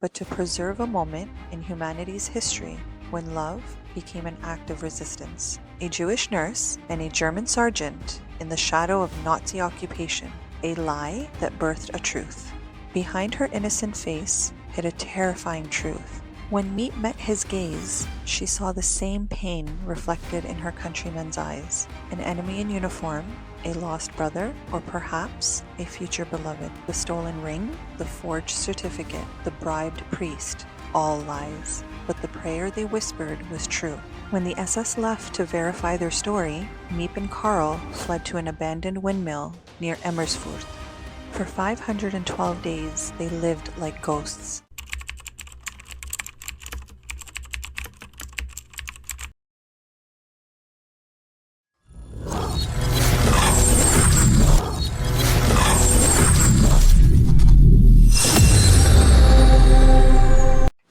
but to preserve a moment in humanity's history when love became an act of resistance. A Jewish nurse and a German sergeant in the shadow of Nazi occupation, a lie that birthed a truth. Behind her innocent face hid a terrifying truth. When meat met his gaze, she saw the same pain reflected in her countrymen's eyes. An enemy in uniform, a lost brother, or perhaps a future beloved. The stolen ring, the forged certificate, the bribed priest, all lies. But the prayer they whispered was true. When the SS left to verify their story, Miep and Karl fled to an abandoned windmill near Emmersfoort. For 512 days, they lived like ghosts.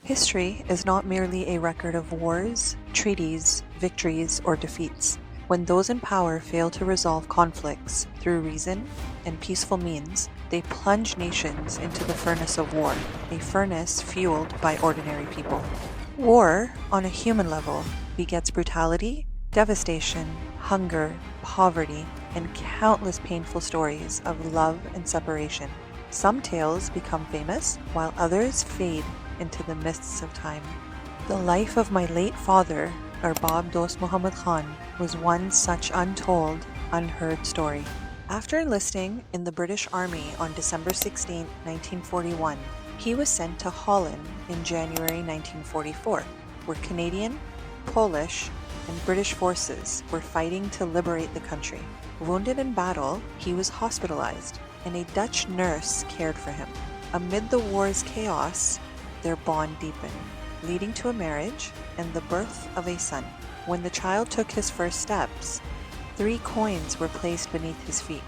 History is not merely a record of wars, treaties, victories, or defeats. When those in power fail to resolve conflicts through reason and peaceful means, they plunge nations into the furnace of war, a furnace fueled by ordinary people. War, on a human level, begets brutality, devastation, hunger, poverty, and countless painful stories of love and separation. Some tales become famous, while others fade into the mists of time. The life of my late father, Arbab Dost Muhammad Khan, was one such untold, unheard story. After enlisting in the British Army on December 16, 1941, he was sent to Holland in January 1944, where Canadian, Polish, and British forces were fighting to liberate the country. Wounded in battle, he was hospitalized, and a Dutch nurse cared for him. Amid the war's chaos, their bond deepened, leading to a marriage and the birth of a son. When the child took his first steps, 3 coins were placed beneath his feet,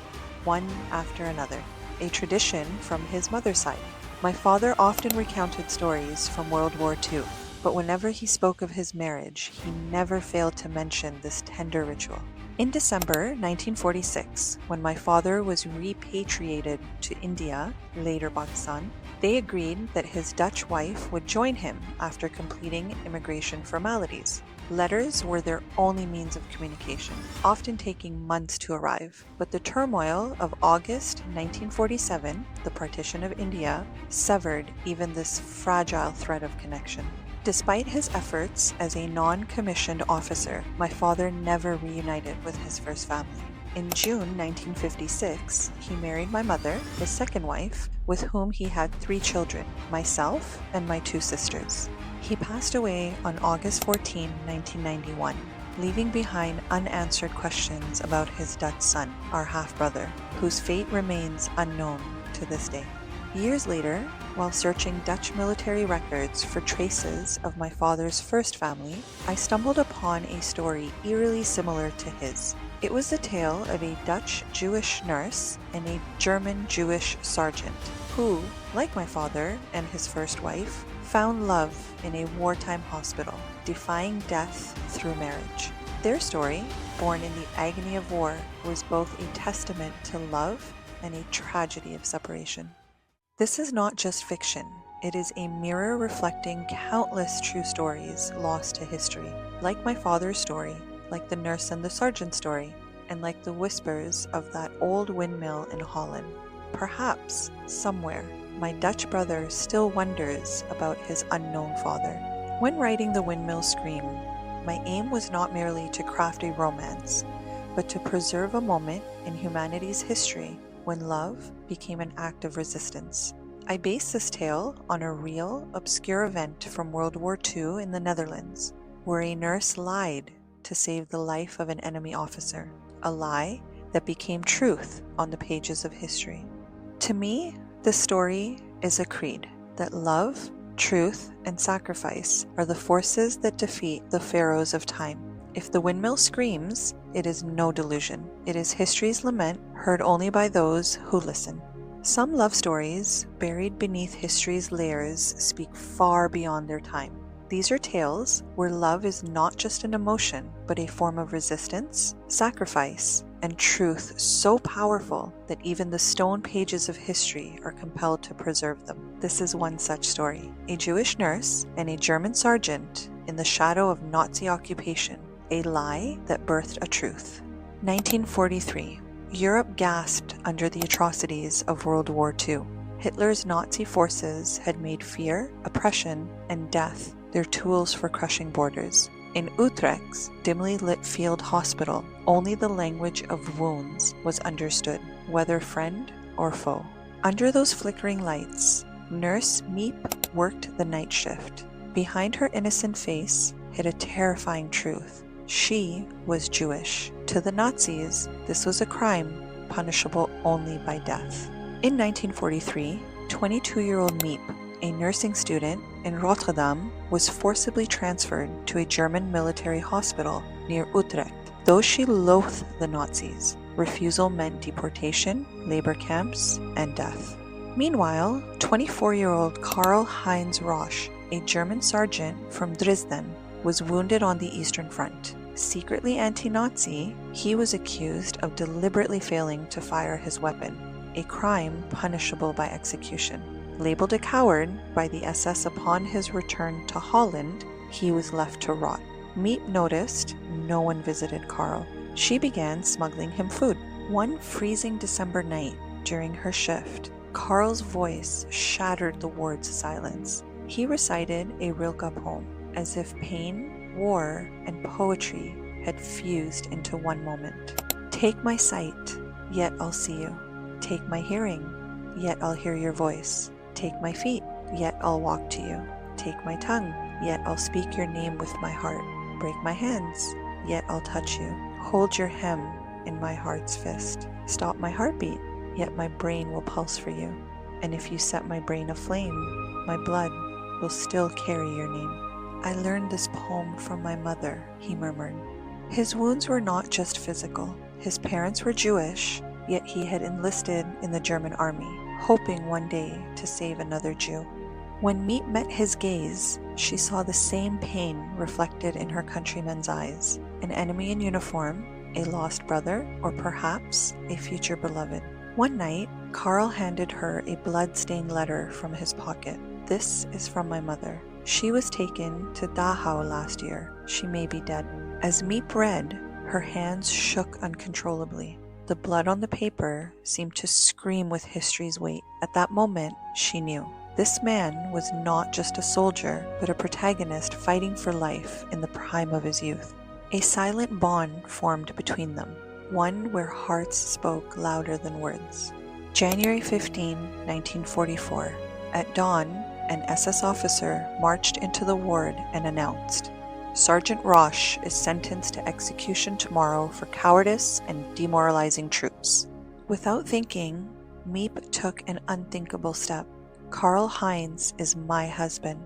one after another, a tradition from his mother's side. My father often recounted stories from World War II, but whenever he spoke of his marriage, he never failed to mention this tender ritual. In December 1946, when my father was repatriated to India, later Pakistan, they agreed that his Dutch wife would join him after completing immigration formalities. Letters were their only means of communication, often taking months to arrive. But the turmoil of August 1947, the partition of India, severed even this fragile thread of connection. Despite his efforts as a non-commissioned officer, my father never reunited with his first family. In June 1956, he married my mother, his second wife, with whom he had 3 children, myself and my 2 sisters. He passed away on August 14, 1991, leaving behind unanswered questions about his Dutch son, our half-brother, whose fate remains unknown to this day. Years later, while searching Dutch military records for traces of my father's first family, I stumbled upon a story eerily similar to his. It was the tale of a Dutch Jewish nurse and a German Jewish sergeant who, like my father and his first wife, found love in a wartime hospital, defying death through marriage. Their story, born in the agony of war, was both a testament to love and a tragedy of separation. This is not just fiction. It is a mirror reflecting countless true stories lost to history, like my father's story, like the nurse and the sergeant story, and like the whispers of that old windmill in Holland. Perhaps, somewhere, my Dutch brother still wonders about his unknown father. When writing The Windmill Scream, my aim was not merely to craft a romance, but to preserve a moment in humanity's history when love became an act of resistance. I base this tale on a real, obscure event from World War II in the Netherlands, where a nurse lied to save the life of an enemy officer, a lie that became truth on the pages of history. To me, this story is a creed that love, truth, and sacrifice are the forces that defeat the pharaohs of time. If the windmill screams, it is no delusion. It is history's lament, heard only by those who listen. Some love stories, buried beneath history's layers, speak far beyond their time. These are tales where love is not just an emotion, but a form of resistance, sacrifice, and truth so powerful that even the stone pages of history are compelled to preserve them. This is one such story. A Jewish nurse and a German sergeant in the shadow of Nazi occupation, a lie that birthed a truth. 1943. Europe gasped under the atrocities of World War II. Hitler's Nazi forces had made fear, oppression, and death their tools for crushing borders. In Utrecht's dimly lit field hospital, only the language of wounds was understood, whether friend or foe. Under those flickering lights, Nurse Miep worked the night shift. Behind her innocent face hid a terrifying truth. She was Jewish. To the Nazis, this was a crime punishable only by death. In 1943, 22-year-old Miep, a nursing student in Rotterdam, was forcibly transferred to a German military hospital near Utrecht. Though she loathed the Nazis, refusal meant deportation, labor camps, and death. Meanwhile, 24-year-old Karl-Heinz Rosch, a German sergeant from Dresden, was wounded on the Eastern Front. Secretly anti-Nazi, he was accused of deliberately failing to fire his weapon, a crime punishable by execution. Labeled a coward by the SS upon his return to Holland, he was left to rot. Miep noticed no one visited Karl. She began smuggling him food. One freezing December night, during her shift, Karl's voice shattered the ward's silence. He recited a Rilke poem, as if pain, war, and poetry had fused into one moment. Take my sight, yet I'll see you. Take my hearing, yet I'll hear your voice. Take my feet, yet I'll walk to you. Take my tongue, yet I'll speak your name with my heart. Break my hands, yet I'll touch you. Hold your hem in my heart's fist. Stop my heartbeat, yet my brain will pulse for you. And if you set my brain aflame, my blood will still carry your name. I learned this poem from my mother, he murmured. His wounds were not just physical. His parents were Jewish, yet he had enlisted in the German army, hoping one day to save another Jew. When Miep met his gaze, she saw the same pain reflected in her countrymen's eyes. An enemy in uniform, a lost brother, or perhaps a future beloved. One night, Karl handed her a blood-stained letter from his pocket. This is from my mother. She was taken to Dachau last year. She may be dead. As Miep read, her hands shook uncontrollably. The blood on the paper seemed to scream with history's weight. At that moment, she knew. This man was not just a soldier, but a protagonist fighting for life in the prime of his youth. A silent bond formed between them, one where hearts spoke louder than words. January 15, 1944. At dawn, an SS officer marched into the ward and announced, Sergeant Rosch is sentenced to execution tomorrow for cowardice and demoralizing troops. Without thinking, Miep took an unthinkable step. Karl-Heinz is my husband.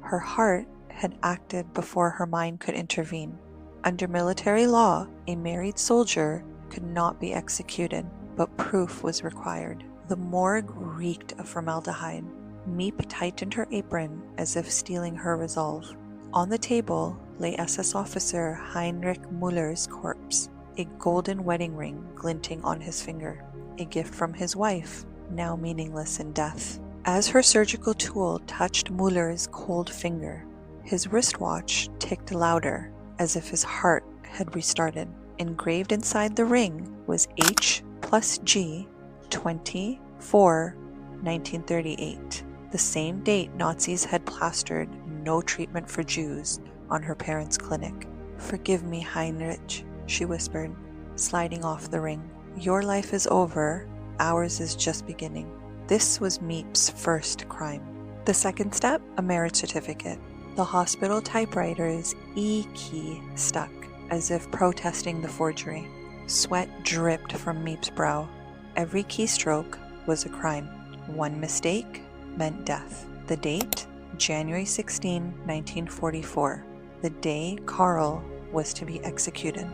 Her heart had acted before her mind could intervene. Under military law, a married soldier could not be executed, but proof was required. The morgue reeked of formaldehyde. Miep tightened her apron as if steeling her resolve. On the table lay SS officer Heinrich Müller's corpse, a golden wedding ring glinting on his finger, a gift from his wife, now meaningless in death. As her surgical tool touched Müller's cold finger, his wristwatch ticked louder, as if his heart had restarted. Engraved inside the ring was H plus G 24 1938, the same date Nazis had plastered no treatment for Jews on her parents' clinic. Forgive me, Heinrich, she whispered, sliding off the ring. Your life is over, ours is just beginning. This was Miep's first crime. The second step, a marriage certificate. The hospital typewriter's E key stuck, as if protesting the forgery. Sweat dripped from Miep's brow. Every keystroke was a crime. One mistake meant death. The date, January 16, 1944, the day Karl was to be executed.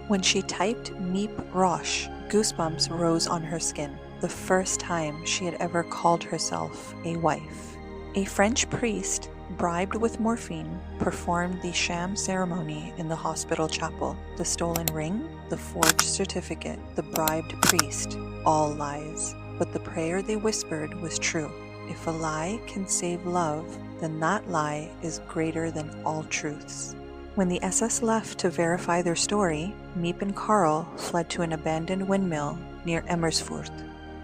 When she typed Miep Rosch, goosebumps rose on her skin. The first time she had ever called herself a wife. A French priest bribed with morphine, performed the sham ceremony in the hospital chapel. The stolen ring, the forged certificate, the bribed priest, all lies. But the prayer they whispered was true. If a lie can save love, then that lie is greater than all truths. When the SS left to verify their story, Miep and Karl fled to an abandoned windmill near Amersfoort.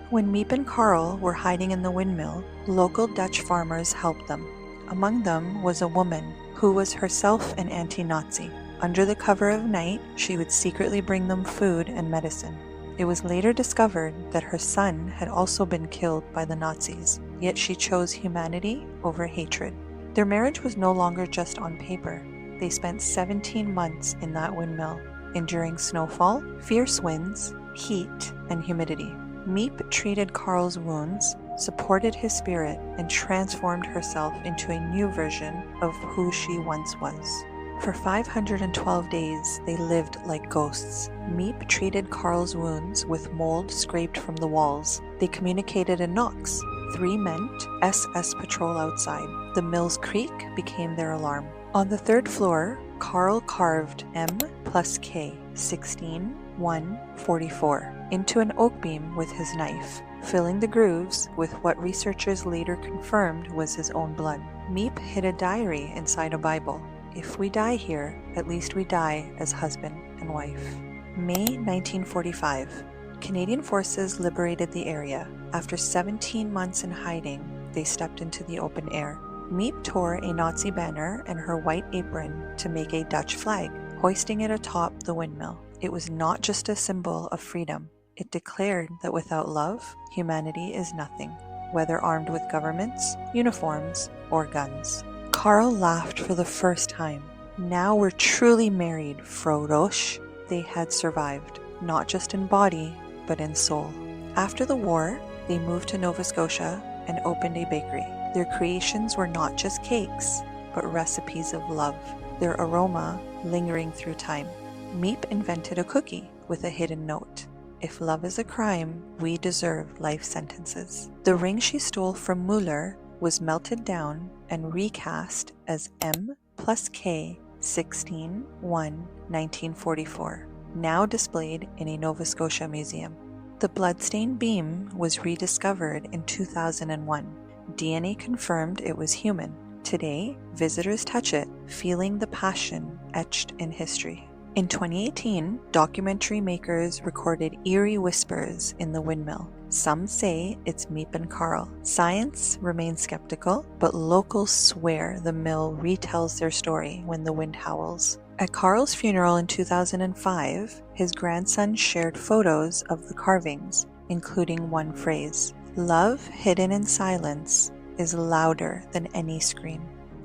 When Miep and Karl were hiding in the windmill, local Dutch farmers helped them. Among them was a woman who was herself an anti-Nazi. Under the cover of night, she would secretly bring them food and medicine. It was later discovered that her son had also been killed by the Nazis, yet she chose humanity over hatred. Their marriage was no longer just on paper. They spent 17 months in that windmill, enduring snowfall, fierce winds, heat, and humidity. Miep treated Karl's wounds, supported his spirit, and transformed herself into a new version of who she once was. For 512 days, they lived like ghosts. Miep treated Karl's wounds with mold scraped from the walls. They communicated in knocks. 3 meant SS patrol outside. The mill's creak became their alarm. On the 3rd floor, Karl carved M plus K, 16, 1, 44, into an oak beam with his knife, filling the grooves with what researchers later confirmed was his own blood. Miep hid a diary inside a Bible. If we die here, at least we die as husband and wife. May 1945. Canadian forces liberated the area. After 17 months in hiding, they stepped into the open air. Miep tore a Nazi banner and her white apron to make a Dutch flag, hoisting it atop the windmill. It was not just a symbol of freedom. It declared that without love, humanity is nothing, whether armed with governments, uniforms, or guns. Karl laughed for the first time. Now we're truly married, Frau Roche. They had survived, not just in body, but in soul. After the war, they moved to Nova Scotia and opened a bakery. Their creations were not just cakes, but recipes of love, their aroma lingering through time. Miep invented a cookie with a hidden note. If love is a crime, we deserve life sentences. The ring she stole from Muller was melted down and recast as M plus K, 16, 1, 1944, now displayed in a Nova Scotia museum. The bloodstained beam was rediscovered in 2001. DNA confirmed it was human. Today, visitors touch it, feeling the passion etched in history. In 2018, documentary makers recorded eerie whispers in the windmill. Some say it's Miep and Karl. Science remains skeptical, but locals swear the mill retells their story when the wind howls. At Karl's funeral in 2005, his grandson shared photos of the carvings, including one phrase: "Love hidden in silence is louder than any scream."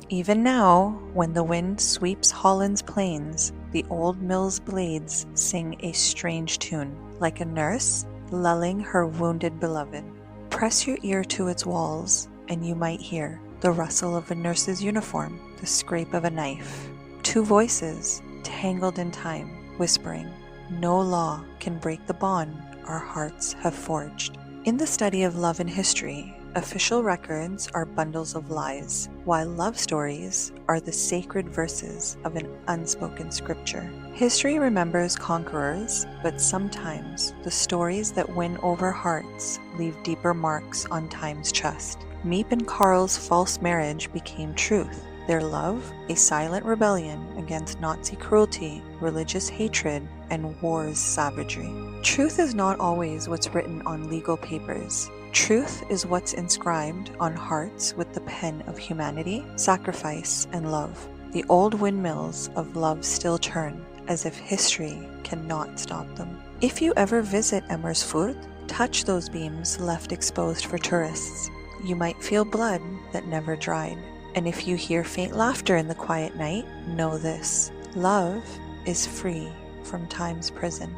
Even now, when the wind sweeps Holland's plains, the old mill's blades sing a strange tune, like a nurse lulling her wounded beloved. Press your ear to its walls, and you might hear the rustle of a nurse's uniform, the scrape of a knife. 2 voices, tangled in time, whispering, "No law can break the bond our hearts have forged." In the study of love and history, official records are bundles of lies, while love stories are the sacred verses of an unspoken scripture. History remembers conquerors, but sometimes the stories that win over hearts leave deeper marks on time's chest. Miep and Karl's false marriage became truth. Their love, a silent rebellion against Nazi cruelty, religious hatred, and war's savagery. Truth is not always what's written on legal papers. Truth is what's inscribed on hearts with the pen of humanity, sacrifice, and love. The old windmills of love still turn, as if history cannot stop them. If you ever visit Amersfoort, touch those beams left exposed for tourists. You might feel blood that never dried. And if you hear faint laughter in the quiet night, know this: love is free from time's prison.